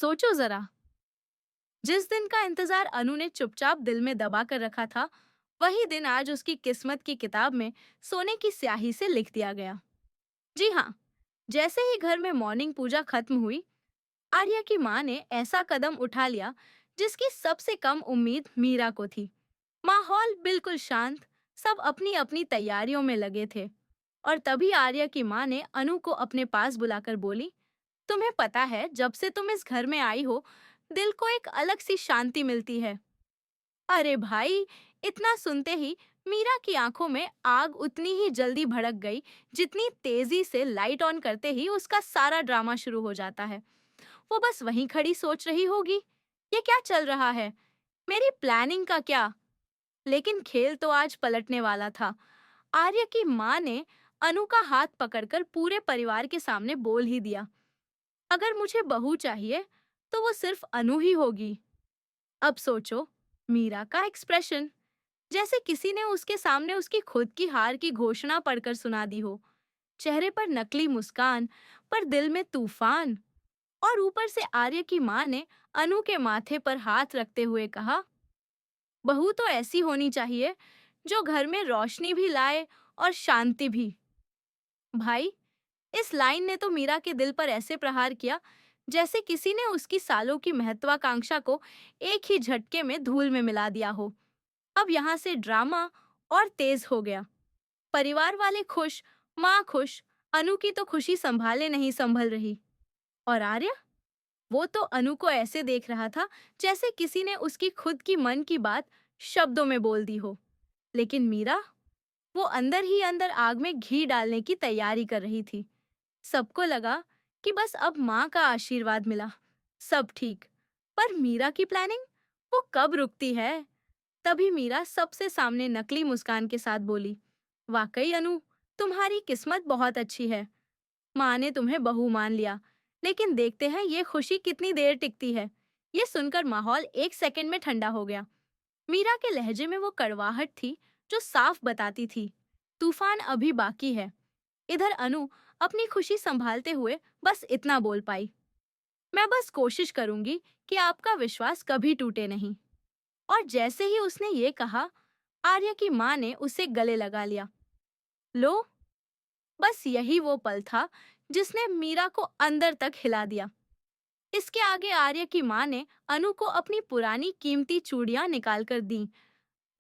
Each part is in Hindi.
सोचो जरा, जिस दिन का इंतजार अनु ने चुपचाप दिल में दबा कर रखा था, वही दिन आज उसकी किस्मत की किताब में सोने की स्याही से लिख दिया गया। जी हाँ, जैसे ही घर में मॉर्निंग पूजा खत्म हुई, आर्या की माँ ने ऐसा कदम उठा लिया जिसकी सबसे कम उम्मीद मीरा को थी। माहौल बिल्कुल शांत, सब अपनी अपनी तैयारियों में लगे थे। और तभी आर्या की माँ ने अनु को अपने पास बुलाकर बोली, तुम्हें पता है, जब से तुम इस घर में आई हो, दिल को एक अलग सी शांति मिलती है। अरे भाई, इतना सुनते ही मीरा की आंखों में आग उतनी ही जल्दी भड़क गई जितनी तेजी से लाइट ऑन करते ही उसका सारा ड्रामा शुरू हो जाता है। वो बस वहीं खड़ी सोच रही होगी, ये क्या चल रहा है, मेरी प्लानिंग का क्या। लेकिन खेल तो आज पलटने वाला था। आर्य की माँ ने अनु का हाथ पकड़कर पूरे परिवार के सामने बोल ही दिया, अगर मुझे बहू चाहिए तो वो सिर्फ अनु ही होगी। अब सोचो, मीरा का एक्सप्रेशन, जैसे किसी ने उसके सामने उसकी खुद की हार की घोषणा पढ़कर सुना दी हो। चेहरे पर नकली मुस्कान, पर दिल में तूफान। और ऊपर से आर्य की माँ ने अनु के माथे पर हाथ रखते हुए कहा, बहू तो ऐसी होनी चाहिए जो घर में रोशनी भी लाए और शांति भी। भाई, इस लाइन ने तो मीरा के दिल पर ऐसे प्रहार किया जैसे किसी ने उसकी सालों की महत्वाकांक्षा को एक ही झटके में धूल में मिला दिया हो। अब यहाँ से ड्रामा और तेज हो गया। परिवार वाले खुश, माँ खुश, अनु की तो खुशी संभाले नहीं संभल रही। और आर्य, वो तो अनु को ऐसे देख रहा था जैसे किसी ने उसकी खुद की मन की बात शब्दों में बोल दी हो। लेकिन मीरा, वो अंदर ही अंदर आग में घी डालने की तैयारी कर रही थी। सबको लगा कि बस अब माँ का आशीर्वाद मिला, सब ठीक। पर मीरा की प्लानिंग, वो कब रुकती है। तभी मीरा सबसे सामने नकली मुस्कान के साथ बोली, वाकई अनु, तुम्हारी किस्मत बहुत अच्छी है। माँ ने तुम्हें बहू मान लिया, लेकिन देखते हैं ये खुशी कितनी देर टिकती है। ये सुनकर माहौल एक सेकंड में ठंडा हो गया। मीरा के लहजे में वो कड़वाहट थी जो साफ बताती थी, तूफान अभी बाकी है। इधर अनु अपनी खुशी संभालते हुए बस इतना बोल पाई, मैं बस कोशिश करूंगी कि आपका विश्वास कभी टूटे नहीं। और जैसे ही उसने ये कहा, आर्य की माँ ने उसे गले लगा लिया। लो, बस यही वो पल था जिसने मीरा को अंदर तक हिला दिया। इसके आगे आर्य की माँ ने अनु को अपनी पुरानी कीमती चूड़ियां निकाल कर दी,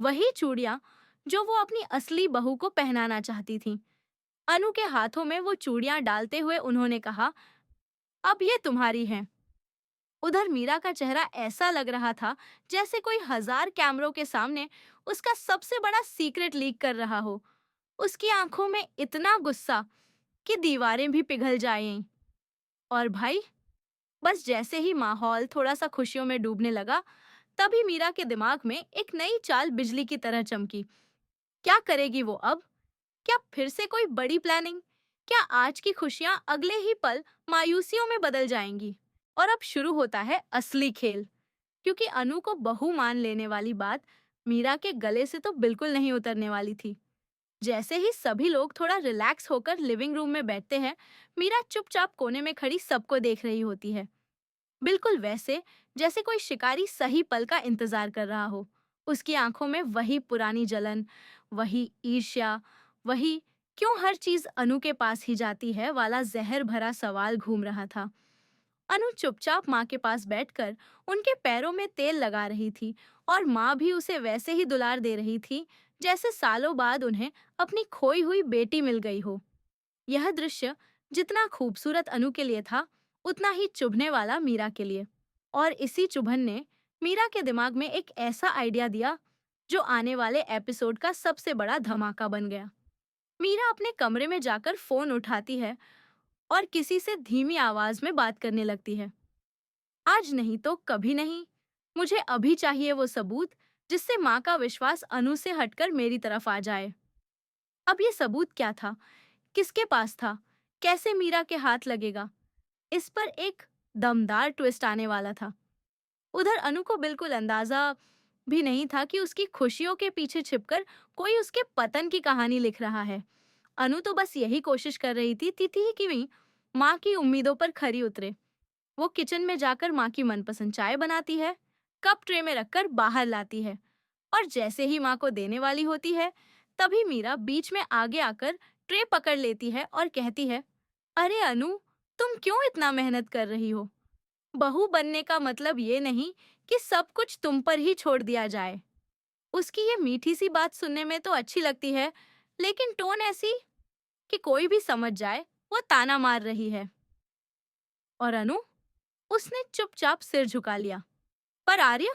वही चूड़ियां जो वो अपनी असली बहू को पहनाना चाहती थी। अनु के हाथों में वो चूड़ियां डालते हुए उन्होंने कहा, अब ये तुम्हारी हैं। उधर मीरा का चेहरा ऐसा लग रहा था जैसे कोई हजार कैमरों के सामने उसका सबसे बड़ा सीक्रेट लीक कर रहा हो। उसकी आंखों में इतना गुस्सा कि दीवारें भी पिघल जाएं। और भाई, बस जैसे ही माहौल थोड़ा सा खुशियों में डूबने लगा, तभी मीरा के दिमाग में एक नई चाल बिजली की तरह चमकी। क्या करेगी वो अब? क्या फिर से कोई बड़ी प्लानिंग? क्या आज की खुशियां अगले ही पल मायूसियों में बदल जाएंगी? और अब शुरू होता है असली खेल, क्योंकि अनु को बहू मान लेने वाली बात मीरा के गले से तो बिल्कुल नहीं उतरने वाली थी। जैसे ही सभी लोग थोड़ा रिलैक्स होकर लिविंग रूम में बैठते हैं, मीरा चुपचाप कोने में खड़ी सबको देख रही होती है। बिल्कुल वैसे जैसे कोई शिकारी सही पल का इंतजार कर रहा हो। उसकी आंखों में वही पुरानी जलन, वही ईर्ष्या, वही क्यों हर चीज अनु के पास ही जाती है वाला जहर भरा सवाल घूम रहा था। अनु चुपचाप माँ के पास बैठकर उनके पैरों में तेल लगा रही थी, और माँ भी उसे वैसे ही दुलार दे रही थी जैसे सालों बाद उन्हें अपनी खोई हुई बेटी मिल गई हो। यह दृश्य जितना खूबसूरत अनु के लिए था, उतना ही चुभने वाला मीरा के लिए। और इसी चुभन ने मीरा के दिमाग में एक ऐसा आइडिया दिया जो आने वाले एपिसोड का सबसे बड़ा धमाका बन गया। मीरा अपने कमरे में जाकर फोन उठाती है और किसी से धीमी आवाज में बात करने लगती है। आज नहीं तो कभी नहीं, मुझे अभी चाहिए वो सबूत जिससे माँ का विश्वास अनु से हटकर मेरी तरफ आ जाए। अब ये सबूत क्या था, किसके पास था, कैसे मीरा के हाथ लगेगा, इस पर एक दमदार ट्विस्ट आने वाला था। उधर अनु को बिल्कुल अंदाजा भी नहीं था कि उसकी खुशियों के पीछे छिपकर कोई उसके पतन की कहानी लिख रहा है। अनु तो बस यही कोशिश कर रही थी कि माँ की उम्मीदों पर खरी उतरे। वो किचन में जाकर माँ की मनपसंद चाय बनाती है, कप ट्रे में रखकर बाहर लाती है, और जैसे ही माँ को देने वाली होती है, तभी मीरा बीच में आगे आकर ट्रे पकड़ लेती है और कहती है, अरे अनु, तुम क्यों इतना मेहनत कर रही हो? बहू बनने का मतलब ये नहीं कि सब कुछ तुम पर ही छोड़ दिया जाए। उसकी ये मीठी सी बात सुनने में तो अच्छी लगती है, लेकिन टोन ऐसी कि कोई भी समझ जाए वो ताना मार रही है। और अनु, उसने चुपचाप सिर झुका लिया। पर आर्य,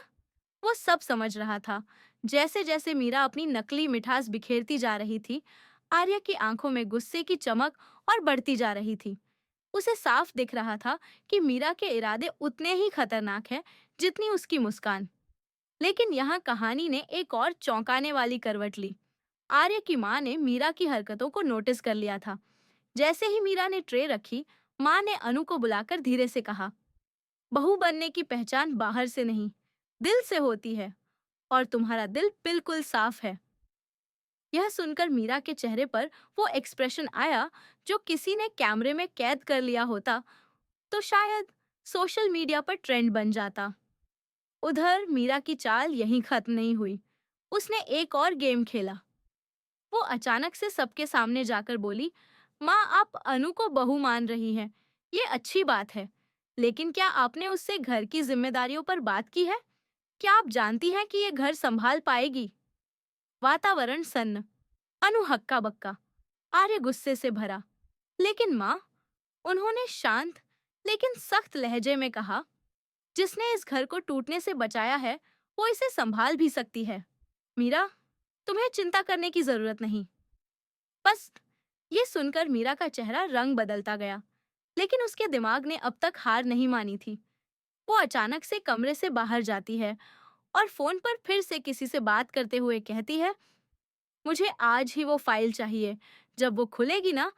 वो सब समझ रहा था। जैसे जैसे मीरा अपनी नकली मिठास बिखेरती जा रही थी, आर्य की आंखों में गुस्से की चमक और बढ़ती जा रही थी। उसे साफ दिख रहा था कि मीरा के इरादे उतने ही खतरनाक हैं जितनी उसकी मुस्कान। लेकिन यहाँ कहानी ने एक और चौंकाने वाली करवट ली। आर्य की माँ ने मीरा की हरकतों को नोटिस कर लिया था। जैसे ही मीरा ने ट्रे रखी, माँ ने अनु को बुलाकर धीरे से कहा, बहू बनने की पहचान बाहर से नहीं, दिल से होती है, और तुम्हारा दिल बिल्कुल साफ है। यह सुनकर मीरा के चेहरे पर वो एक्सप्रेशन आया जो किसी ने कैमरे में कैद कर लिया होता तो शायद सोशल मीडिया पर ट्रेंड बन जाता। उधर मीरा की चाल यहीं खत्म नहीं हुई। उसने एक और गेम खेला। वो अचानक से सबके सामने जाकर बोली, माँ, आप अनु को बहू मान रही हैं, ये अच्छी बात है, लेकिन क्या आपने उससे घर की जिम्मेदारियों पर बात की है? क्या आप जानती हैं कि ये घर संभाल पाएगी? वातावरण सन्न, अनु हक्का बक्का, आर्य गुस्से से भरा। लेकिन माँ, उन्होंने शांत लेकिन सख्त लहजे में कहा, जिसने इस घर को टूटने से बचाया है, वो इसे संभाल भी सकती है। मीरा, तुम्हें चिंता करने की जरूरत नहीं। बस। ये सुनकर मीरा का चेहरा रंग बदलता गया, लेकिन उसके दिमाग ने अब तक हार नहीं मानी थी। वो अचानक से कमरे से बाहर जाती है और फोन पर फिर से किसी से बात करते हुए कहती है, मुझे आज ही वो फाइल चाहिए। जब वो खुलेगी ना,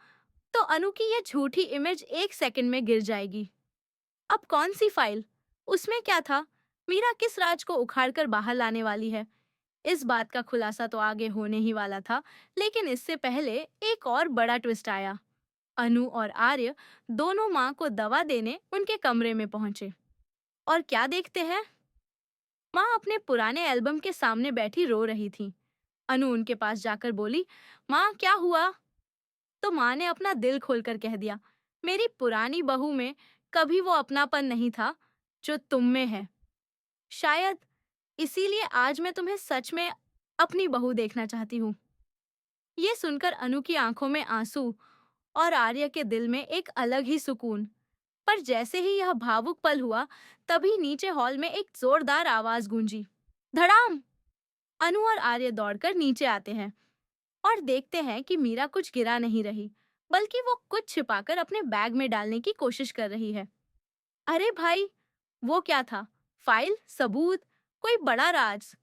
तो अनु की ये झूठी इमेज 1 सेकंड में गिर जाएगी। अब कौन सी फाइल? उसमें क्या था? मीरा किस राज को उखाड़कर बाहर लाने वाली है? इस बात का खुलासा तो आगे होने ही वाला था, लेकिन इससे पहले एक और बड़ा ट्विस्ट आया। अनु और आर्य दोनों माँ को दवा देने उनके कमरे में पहुंचे। और क्या देखते हैं? माँ अपने पुराने एल्बम के सामने बैठी रो रही थी। अनु उनके पास जाकर बोली, माँ, क्या हुआ? तो माँ ने अपना दिल खोलकर कह दिया, मेरी पुरानी बहू में कभी वो अपनापन नहीं था जो तुम में है। शायद इसीलिए आज मैं तुम्हें सच में अपनी बहू देखना चाहती हूँ। ये सुनकर अनु की आंखों में आंसू और आर्य के दिल में एक अलग ही सुकून। पर जैसे ही यह भावुक पल हुआ, तभी नीचे हॉल में एक जोरदार आवाज गूंजी। धड़ाम! अनु और आर्य दौड़कर नीचे आते हैं और देखते हैं कि मीरा कुछ गिरा नहीं रही, बल्कि वो कुछ छिपाकर अपने बैग में डालने की कोशिश कर रही है। अरे भाई, वो क्या था? फाइल? सबूत? कोई बड़ा राज?